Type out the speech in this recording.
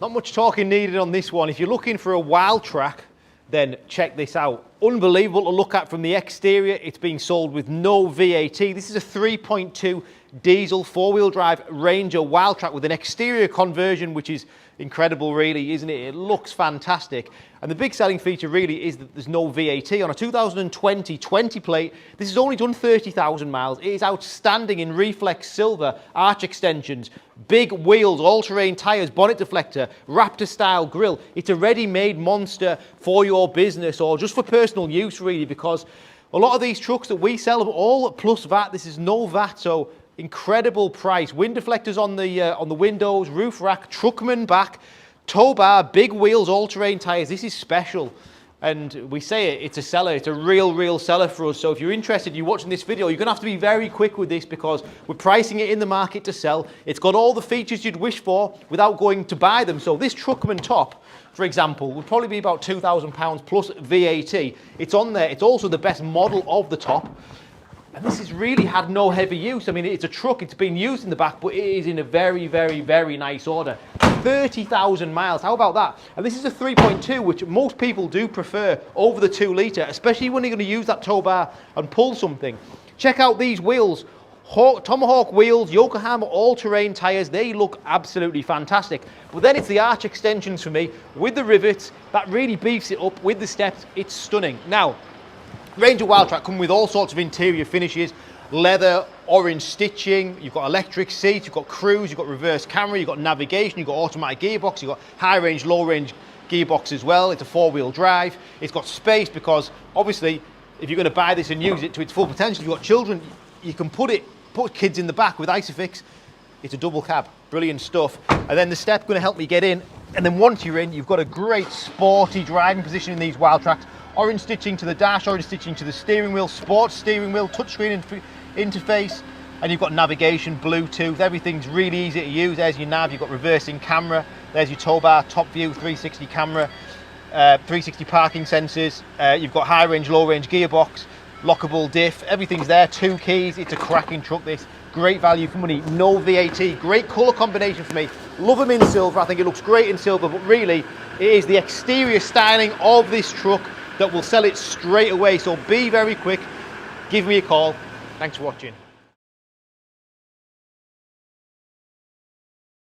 Not much talking needed on this one. If you're looking for a Wildtrak, then check this out. Unbelievable to look at from the exterior. It's being sold with no VAT. This is a 3.2 diesel four-wheel drive Ranger Wildtrak with an exterior conversion, which is incredible really, isn't it? It looks fantastic. And the big selling feature really is that there's no VAT. On a 2020 20 plate, this has only done 30,000 miles. It is outstanding in reflex silver, arch extensions, big wheels, all-terrain tyres, bonnet deflector, Raptor style grille. It's a ready-made monster for your business or just for personal use really, because a lot of these trucks that we sell are all plus VAT. This is no VAT, so incredible price. Wind deflectors on the windows, roof rack, Truckman back, Towbar, big wheels, all-terrain tyres. This is special. And we say it's a seller. It's a real seller for us. So if you're interested, you're watching this video, you're going to have to be very quick with this because we're pricing it in the market to sell. It's got all the features you'd wish for without going to buy them. So this Truckman top, for example, would probably be about £2,000 plus VAT. It's on there. It's also the best model of the top. And this has really had no heavy use. I mean, it's a truck, it's been used in the back, but it is in a very nice order. 30,000 miles, how about that? And this is a 3.2, which most people do prefer over the 2 litre, especially when you're going to use that tow bar and pull something. Check out these wheels. Tomahawk wheels, Yokohama all-terrain tyres, they look absolutely fantastic. But then it's the arch extensions for me, with the rivets, that really beefs it up with the steps. It's stunning. Now, Ranger Wildtrak come with all sorts of interior finishes, leather, orange stitching, you've got electric seats, you've got cruise, you've got reverse camera, you've got navigation, you've got automatic gearbox, you've got high range, low range gearbox as well. It's a 4-wheel drive. It's got space because obviously if you're going to buy this and use it to its full potential, if you've got children, you can put kids in the back with Isofix. It's a double cab, brilliant stuff. And then the step going to help me get in. And then once you're in, you've got a great sporty driving position in these Wildtraks. Orange stitching to the dash, orange stitching to the steering wheel, sports steering wheel, touchscreen interface, and you've got navigation, Bluetooth, everything's really easy to use. There's your nav, you've got reversing camera, there's your tow bar, top view, 360 camera, 360 parking sensors, you've got high range, low range gearbox, lockable diff, everything's there, 2 keys. It's a cracking truck this, great value for money, no VAT, great colour combination for me. Love them in silver, I think it looks great in silver, but really it is the exterior styling of this truck that will sell it straight away. So be very quick, give me a call. Thanks for watching.